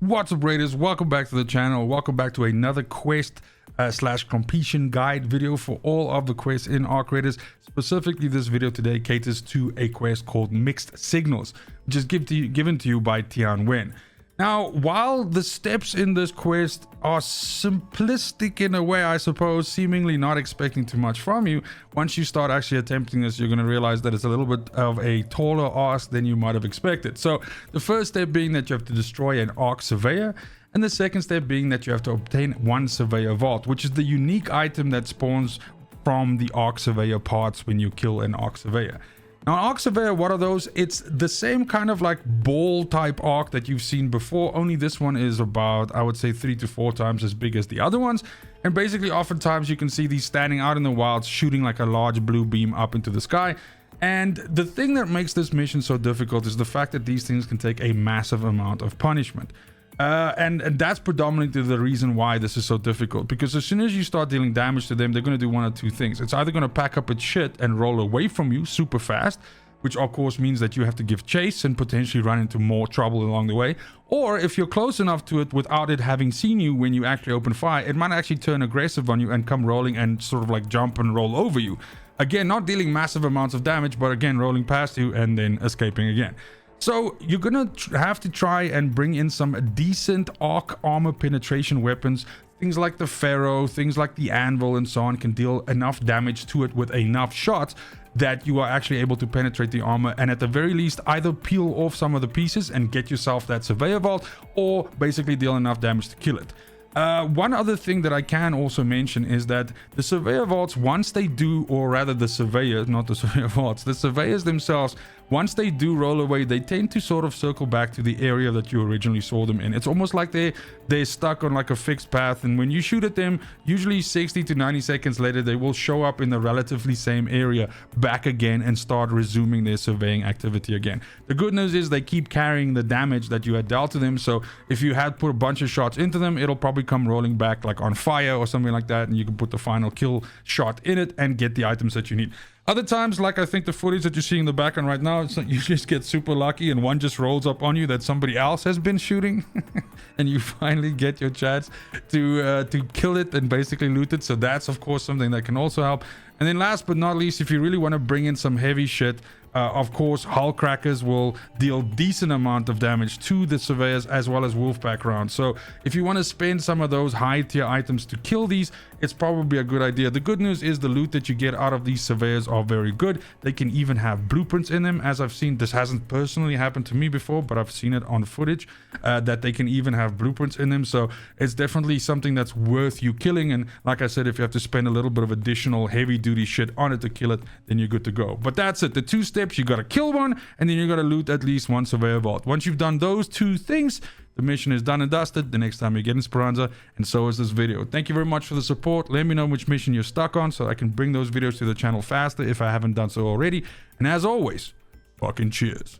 What's up, Raiders? Welcome back to the channel. Welcome back to another quest slash completion guide video for all of the quests in Arc Raiders. Specifically, this video today caters to a quest called Mixed Signals, which is given to you by Tian Wen. Now, while the steps in this quest are simplistic in a way, I suppose, seemingly not expecting too much from you, once you start actually attempting this, you're going to realize that it's a little bit of a taller ask than you might have expected. So the first step being that you have to destroy an Arc Surveyor, and the second step being that you have to obtain one Surveyor Vault, which is the unique item that spawns from the Arc Surveyor parts when you kill an Arc Surveyor. Now, an Arc Surveyor, what are those? It's the same kind of like ball type arc that you've seen before, only this one is about, I would say, 3 to 4 times as big as the other ones. And basically, oftentimes you can see these standing out in the wild, shooting like a large blue beam up into the sky. And the thing that makes this mission so difficult is the fact that these things can take a massive amount of punishment. And that's predominantly the reason why this is so difficult, because as soon as you start dealing damage to them, they're going to do one or two things. It's either going to pack up its shit and roll away from you super fast, which of course means that you have to give chase and potentially run into more trouble along the way. Or if you're close enough to it without it having seen you when you actually open fire, it might actually turn aggressive on you and come rolling and sort of like jump and roll over you. Again, not dealing massive amounts of damage, but again, rolling past you and then escaping again. So you're gonna have to try and bring in some decent arc armor penetration weapons. Things like the Pharaoh, things like the Anvil and so on can deal enough damage to it with enough shots that you are actually able to penetrate the armor, and at the very least either peel off some of the pieces and get yourself that Surveyor Vault, or basically deal enough damage to kill it. One other thing that I can also mention is that the Surveyor Vaults, once they do, or rather the Surveyors, not the Surveyor Vaults, the Surveyors themselves, once they do roll away, they tend to sort of circle back to the area that you originally saw them in. It's almost like they're stuck on like a fixed path, and when you shoot at them, usually 60 to 90 seconds later, they will show up in the relatively same area back again and start resuming their surveying activity again. The good news is they keep carrying the damage that you had dealt to them, so if you had put a bunch of shots into them, it'll probably come rolling back like on fire or something like that, and you can put the final kill shot in it and get the items that you need. Other times, like I think the footage that you're seeing in the background right now, you just get super lucky and one just rolls up on you that somebody else has been shooting and you finally get your chance to kill it and basically loot it. So that's of course something that can also help. And then last but not least, if you really want to bring in some heavy shit, of course, Hull Crackers will deal decent amount of damage to the Surveyors as well as Wolfpack rounds. So if you want to spend some of those high tier items to kill these, it's probably a good idea. The good news is the loot that you get out of these Surveyors are very good. They can even have blueprints in them. As I've seen, this hasn't personally happened to me before, but I've seen it on footage that they can even have blueprints in them. So it's definitely something that's worth you killing. And like I said, if you have to spend a little bit of additional heavy duty shit on it to kill it, then you're good to go. But that's it. The 2 steps: you gotta kill one, and then you gotta loot at least one Surveyor Vault. Once you've done those 2 things, the mission is done and dusted the next time you get in Speranza, and so is this video. Thank you very much for the support. Let me know which mission you're stuck on so I can bring those videos to the channel faster if I haven't done so already. And as always, fucking cheers.